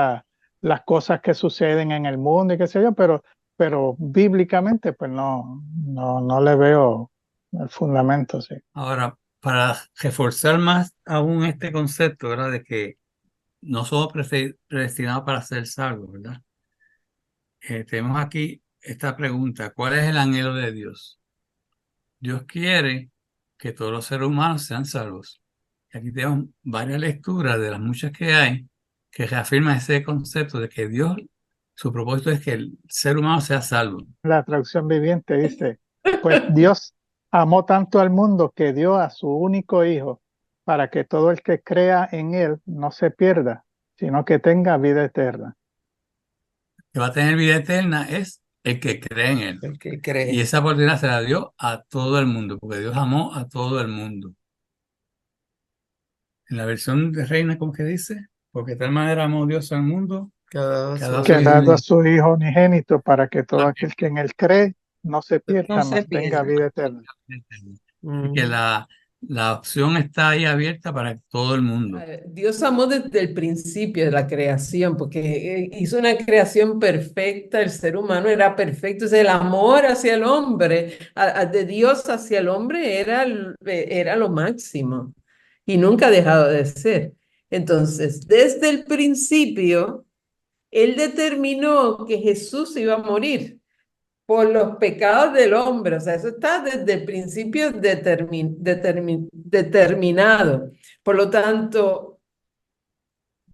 las cosas que suceden en el mundo y qué sé yo, pero bíblicamente, pues no le veo el fundamento, sí. Ahora, para reforzar más aún este concepto, ¿verdad? De que no somos predestinados para ser salvos, ¿verdad? Tenemos aquí esta pregunta: ¿cuál es el anhelo de Dios? Dios quiere que todos los seres humanos sean salvos. Y aquí tenemos varias lecturas de las muchas que hay que reafirman ese concepto de que Dios, su propósito es que el ser humano sea salvo. La traducción viviente dice, pues Dios amó tanto al mundo que dio a su único hijo para que todo el que crea en él no se pierda, sino que tenga vida eterna. Que va a tener vida eterna es el que cree en él. El que Y cree. esa oportunidad se la dio a todo el mundo, porque Dios amó a todo el mundo. En la versión de Reina, ¿cómo que dice? Porque de tal manera amó Dios al mundo Cada que ha dado a Que su ha hijo dado a único. su hijo unigénito para que todo aquel que en él cree no se No pierda, se mas tenga pierda. vida eterna. Y que la opción está ahí abierta para todo el mundo. Dios amó desde el principio de la creación, porque hizo una creación perfecta, el ser humano era perfecto, o sea, el amor hacia el hombre, de Dios hacia el hombre era lo máximo y nunca ha dejado de ser. Entonces, desde el principio, Él determinó que Jesús iba a morir por los pecados del hombre. O sea, eso está desde el principio determinado. Por lo tanto,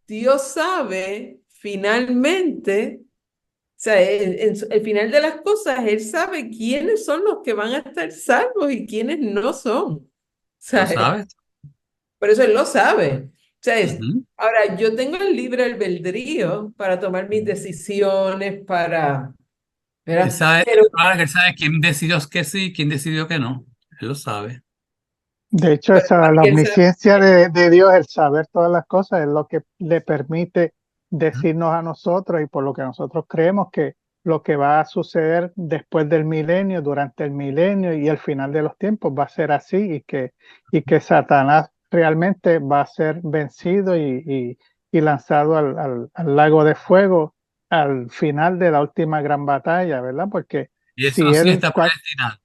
Dios sabe finalmente, o sea, en el final de las cosas, Él sabe quiénes son los que van a estar salvos y quiénes no son. O ¿Lo sea, sabes? por eso Él lo sabe. O sea, Ujú. ahora, yo tengo el libre albedrío para tomar mis decisiones, Él ¿verdad? sabe, Pero claro que él sabe quién decidió que sí y quién decidió que no. Él lo sabe. De hecho, Pero la porque él sabe, omnisciencia de Dios, el saber todas las cosas, es lo que le permite decirnos a nosotros, y por lo que nosotros creemos que lo que va a suceder después del milenio, durante el milenio y el final de los tiempos va a ser así, y que Satanás realmente va a ser vencido y lanzado al lago de fuego al final de la última gran batalla, ¿verdad? Porque Y eso si sí él, está predestinado.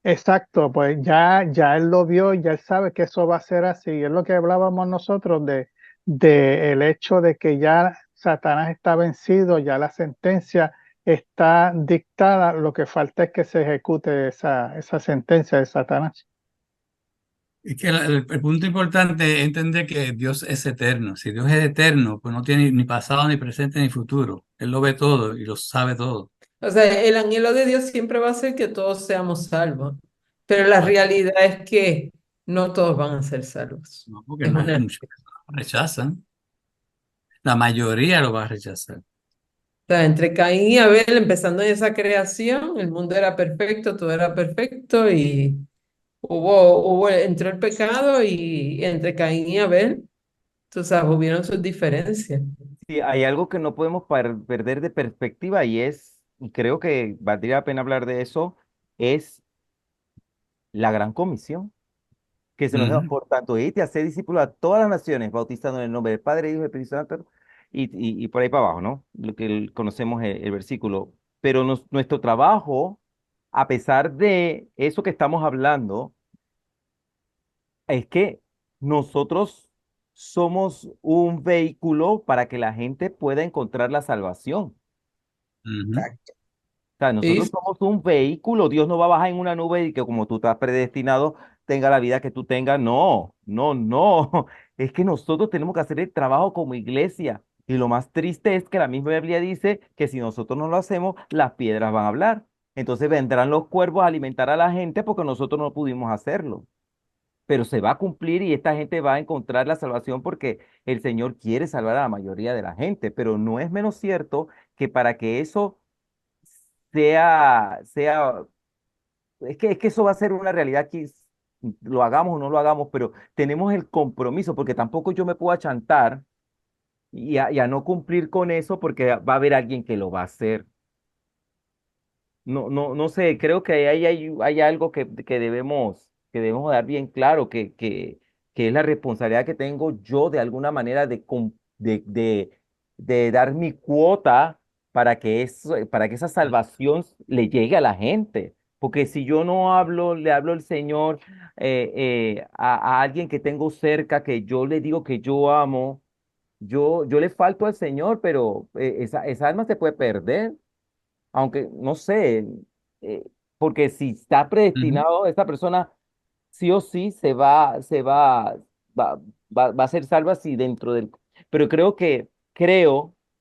exacto, pues ya él lo vio, ya él sabe que eso va a ser así. Es lo que hablábamos nosotros de el hecho de que ya Satanás está vencido, ya la sentencia está dictada, lo que falta es que se ejecute esa sentencia de Satanás. Es que el punto importante es entender que Dios es eterno. Si Dios es eterno, pues no tiene ni pasado, ni presente, ni futuro. Él lo ve todo y lo sabe todo. O sea, el anhelo de Dios siempre va a ser que todos seamos salvos, pero la realidad es que no todos van a ser salvos. No, porque Es no, una... muchos rechazan. La mayoría lo va a rechazar. O sea, entre Caín y Abel, empezando en esa creación, el mundo era perfecto, todo era perfecto y entró el pecado y entre Caín y Abel, tú sabes, hubieron sus diferencias. Sí, hay algo que no podemos perder de perspectiva y creo que valdría la pena hablar de eso, es la gran comisión que se nos da, Ujú. por tanto, id y hacer discípulos a todas las naciones, bautizando en el nombre del Padre, Hijo y Espíritu Santo, y por ahí para abajo, ¿no? Lo que conocemos el versículo. Pero nuestro trabajo, a pesar de eso que estamos hablando, es que nosotros somos un vehículo para que la gente pueda encontrar la salvación. Ujú. O sea, nosotros ¿Sí? somos un vehículo. Dios no va a bajar en una nube y que como tú estás predestinado, tenga la vida que tú tengas. No, no, no. Es que nosotros tenemos que hacer el trabajo como iglesia. Y lo más triste es que la misma Biblia dice que si nosotros no lo hacemos, las piedras van a hablar. Entonces vendrán los cuervos a alimentar a la gente porque nosotros no pudimos hacerlo. Pero se va a cumplir y esta gente va a encontrar la salvación porque el Señor quiere salvar a la mayoría de la gente. Pero no es menos cierto que para que eso sea, es que eso va a ser una realidad que lo hagamos o no lo hagamos, pero tenemos el compromiso, porque tampoco yo me puedo achantar y a no cumplir con eso porque va a haber alguien que lo va a hacer. No, no, no sé, creo que ahí hay algo que debemos dar bien claro, que es la responsabilidad que tengo yo de alguna manera de dar mi cuota para que esa salvación le llegue a la gente. Porque si yo no hablo, le hablo al Señor a alguien que tengo cerca, que yo le digo que yo amo, yo le falto al Señor, pero esa alma se puede perder aunque no sé, eh, porque si está Ujú. predestinado, esta persona sí o sí va, va a ser salva si dentro del... Pero creo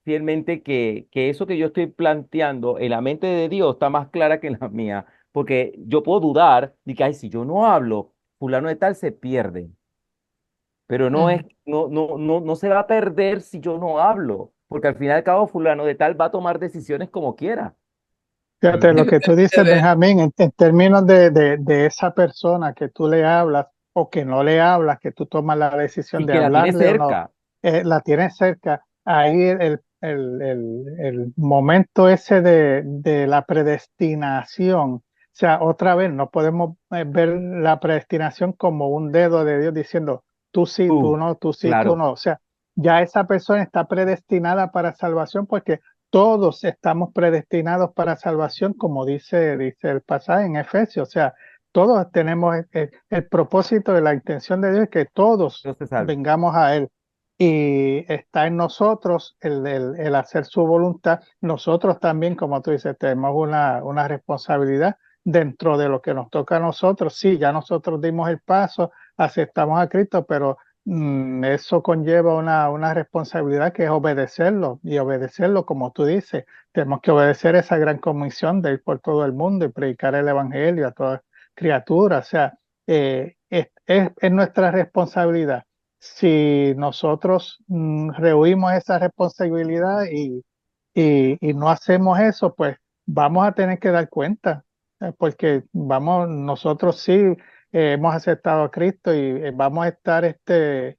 fielmente que eso que yo estoy planteando en la mente de Dios está más clara que en la mía, porque yo puedo dudar de que, ay, si yo no hablo, fulano de tal se pierde, pero Ujú. no se va a perder si yo no hablo, porque al final y al cabo fulano de tal va a tomar decisiones como quiera. Fíjate, lo que tú De dices, ver- Benjamín, en términos de esa persona que tú le hablas o que no le hablas, que tú tomas la decisión Y de que la tiene hablarle o no, cerca. la tienes cerca, ahí el momento ese de la predestinación, o sea, otra vez no podemos ver la predestinación como un dedo de Dios diciendo, tú sí, tú no, tú sí, tú Claro, no, o sea, ya esa persona está predestinada para salvación porque todos estamos predestinados para salvación, como dice el pasaje en Efesios. O sea, todos tenemos el propósito de la intención de Dios, que todos Dios te salve. vengamos a Él. Y está en nosotros el hacer su voluntad. Nosotros también, como tú dices, tenemos una responsabilidad dentro de lo que nos toca a nosotros. Sí, ya nosotros dimos el paso, aceptamos a Cristo, pero eso conlleva una responsabilidad que es obedecerlo y obedecerlo, como tú dices, tenemos que obedecer esa gran comisión de ir por todo el mundo y predicar el evangelio a toda criatura. O sea, es nuestra responsabilidad. Si nosotros rehuimos esa responsabilidad y no hacemos eso, pues vamos a tener que dar cuenta, porque nosotros sí hemos aceptado a Cristo y vamos a estar,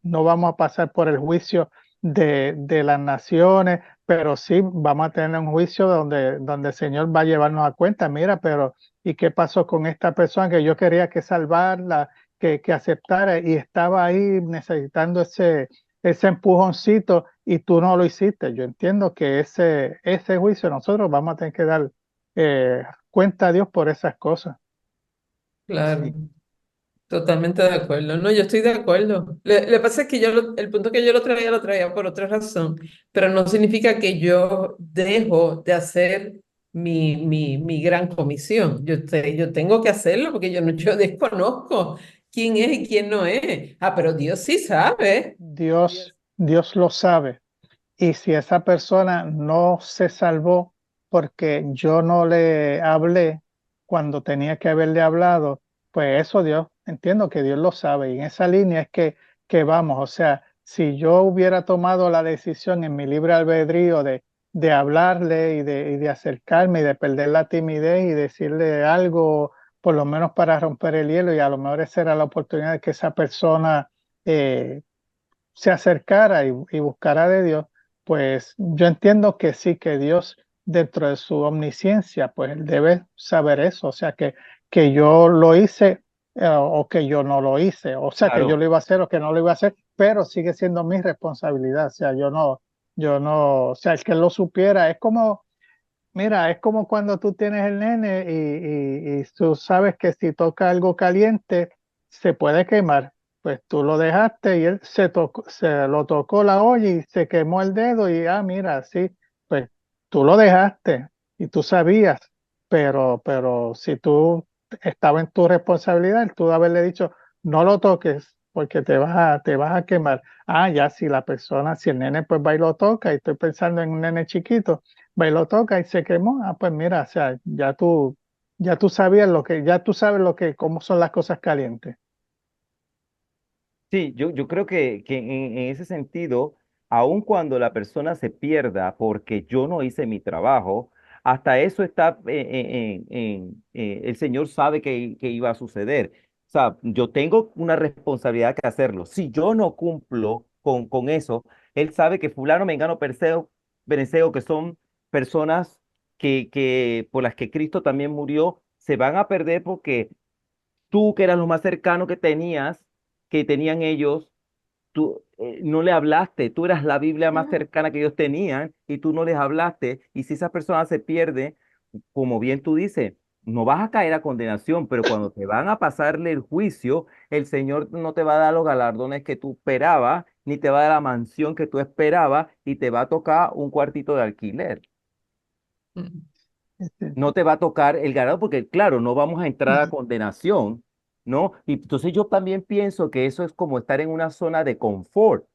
no vamos a pasar por el juicio de las naciones, pero sí vamos a tener un juicio donde el Señor va a llevarnos a cuenta. Mira, pero ¿y qué pasó con esta persona que yo quería que salvarla, que aceptara y estaba ahí necesitando ese empujoncito y tú no lo hiciste? Yo entiendo que ese juicio nosotros vamos a tener que dar cuenta a Dios por esas cosas. Claro, Sí. totalmente de acuerdo. No, yo estoy de acuerdo. Le pasa es que el punto que yo lo traía por otra razón, pero no significa que yo dejo de hacer mi gran comisión. Yo tengo que hacerlo porque yo desconozco quién es y quién no es. Ah, pero Dios sí sabe. Dios lo sabe. Y si esa persona no se salvó porque yo no le hablé cuando tenía que haberle hablado, pues eso Dios, entiendo que Dios lo sabe. Y en esa línea es que vamos. O sea, si yo hubiera tomado la decisión en mi libre albedrío de hablarle y de acercarme y de perder la timidez y decirle algo, por lo menos para romper el hielo, y a lo mejor esa era la oportunidad de que esa persona se acercara y buscara de Dios, pues yo entiendo que sí, que Dios dentro de su omnisciencia, pues él debe saber eso, o sea, que yo lo hice o que yo no lo hice, o sea, que yo Claro. lo iba a hacer o que no lo iba a hacer, pero sigue siendo mi responsabilidad, o sea, yo no, o sea, el que lo supiera, es como, mira, es como cuando tú tienes el nene y tú sabes que si toca algo caliente se puede quemar. Pues tú lo dejaste y él se lo tocó la olla y se quemó el dedo y mira, sí, pues tú lo dejaste y tú sabías, pero si tú estaba en tu responsabilidad, tú de haberle dicho, no lo toques porque te vas a quemar. Ya si la persona, si el nene pues va y lo toca, y estoy pensando en un nene chiquito, va y lo toca y se quemó. Pues mira, o sea, ya tú sabías ya tú sabes cómo son las cosas calientes. Sí, yo creo que en ese sentido, aun cuando la persona se pierda porque yo no hice mi trabajo, hasta eso está, el Señor sabe que iba a suceder. O sea, yo tengo una responsabilidad que hacerlo. Si yo no cumplo con eso, Él sabe que fulano, mengano, perseo, bereceo, que son personas por las que Cristo también murió, se van a perder porque tú, que eras lo más cercano que tenían ellos, tú no le hablaste, tú eras la Biblia más cercana que ellos tenían y tú no les hablaste. Y si esa persona se pierde, como bien tú dices, no vas a caer a condenación, pero cuando te van a pasarle el juicio, el Señor no te va a dar los galardones que tú esperabas, ni te va a dar la mansión que tú esperabas, y te va a tocar un cuartito de alquiler. Mm. Este, No te va a tocar el ganado porque, claro, no vamos a entrar a condenación, ¿no? Y entonces yo también pienso que eso es como estar en una zona de confort,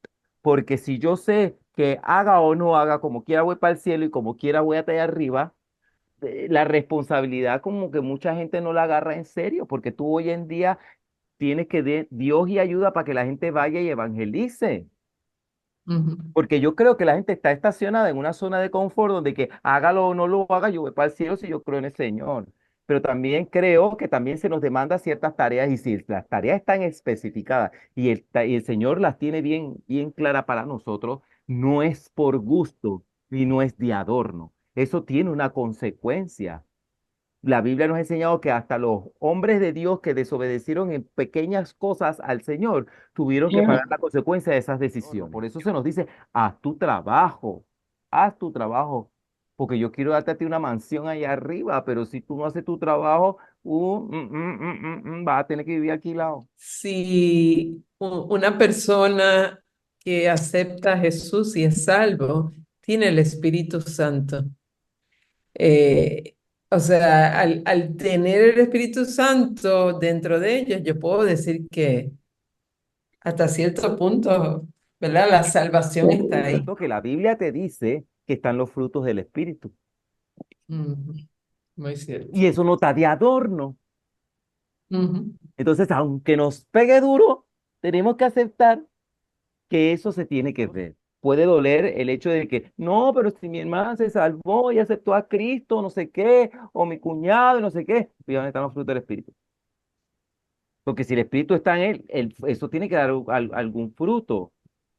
porque si yo sé que haga o no haga, como quiera voy para el cielo y como quiera voy hasta allá arriba, la responsabilidad como que mucha gente no la agarra en serio, porque tú hoy en día tienes que Dios y ayuda para que la gente vaya y evangelice. Ujú. Porque yo creo que la gente está estacionada en una zona de confort donde que hágalo o no lo haga, yo voy para el cielo si yo creo en el Señor. Pero también creo que también se nos demanda ciertas tareas, y si las tareas están especificadas y el Señor las tiene bien, bien claras para nosotros, no es por gusto y no es de adorno. Eso tiene una consecuencia. La Biblia nos ha enseñado que hasta los hombres de Dios que desobedecieron en pequeñas cosas al Señor tuvieron que pagar la consecuencia de esas decisiones. Por eso se nos dice, haz tu trabajo, porque yo quiero darte a ti una mansión allá arriba, pero si tú no haces tu trabajo, vas a tener que vivir alquilado. Si una persona que acepta a Jesús y es salvo, tiene el Espíritu Santo. Eh, o sea, al tener el Espíritu Santo dentro de ellos, yo puedo decir que hasta cierto punto, ¿verdad? La salvación está ahí. Cierto que la Biblia te dice que están los frutos del Espíritu, Ujú. Muy cierto. y eso no está de adorno. Ujú. Entonces, aunque nos pegue duro, tenemos que aceptar que eso se tiene que ver. Puede doler el hecho de que, no, pero si mi hermana se salvó y aceptó a Cristo, no sé qué, o mi cuñado, no sé qué, ¿y dónde están los frutos del Espíritu? Porque si el Espíritu está en él, eso tiene que dar algún fruto,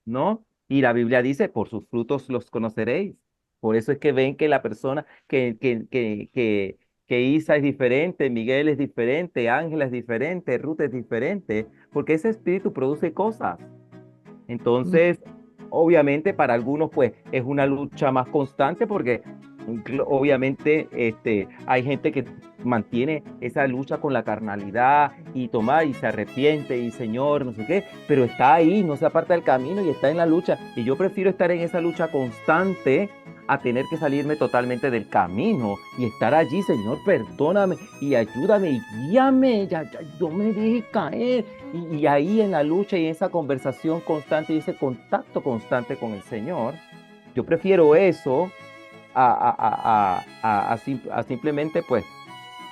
¿no? Y la Biblia dice, por sus frutos los conoceréis. Por eso es que ven que la persona, que Isa es diferente, Miguel es diferente, Ángela es diferente, Ruth es diferente, porque ese Espíritu produce cosas. Entonces, obviamente para algunos pues es una lucha más constante porque obviamente hay gente que mantiene esa lucha con la carnalidad y toma y se arrepiente y Señor, no sé qué, pero está ahí, no se aparta del camino y está en la lucha. Y yo prefiero estar en esa lucha constante a tener que salirme totalmente del camino y estar allí, Señor, perdóname y ayúdame y guíame, ya no me dejes caer. Y ahí en la lucha y esa conversación constante y ese contacto constante con el Señor, yo prefiero eso a simplemente pues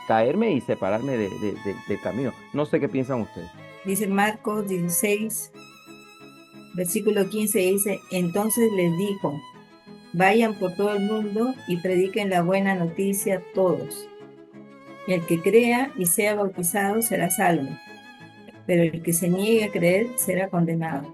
caerme y separarme del camino. No sé qué piensan ustedes. Dice Marcos 16, versículo 15, dice, entonces les dijo, vayan por todo el mundo y prediquen la buena noticia a todos. Y el que crea y sea bautizado será salvo, pero el que se niegue a creer será condenado.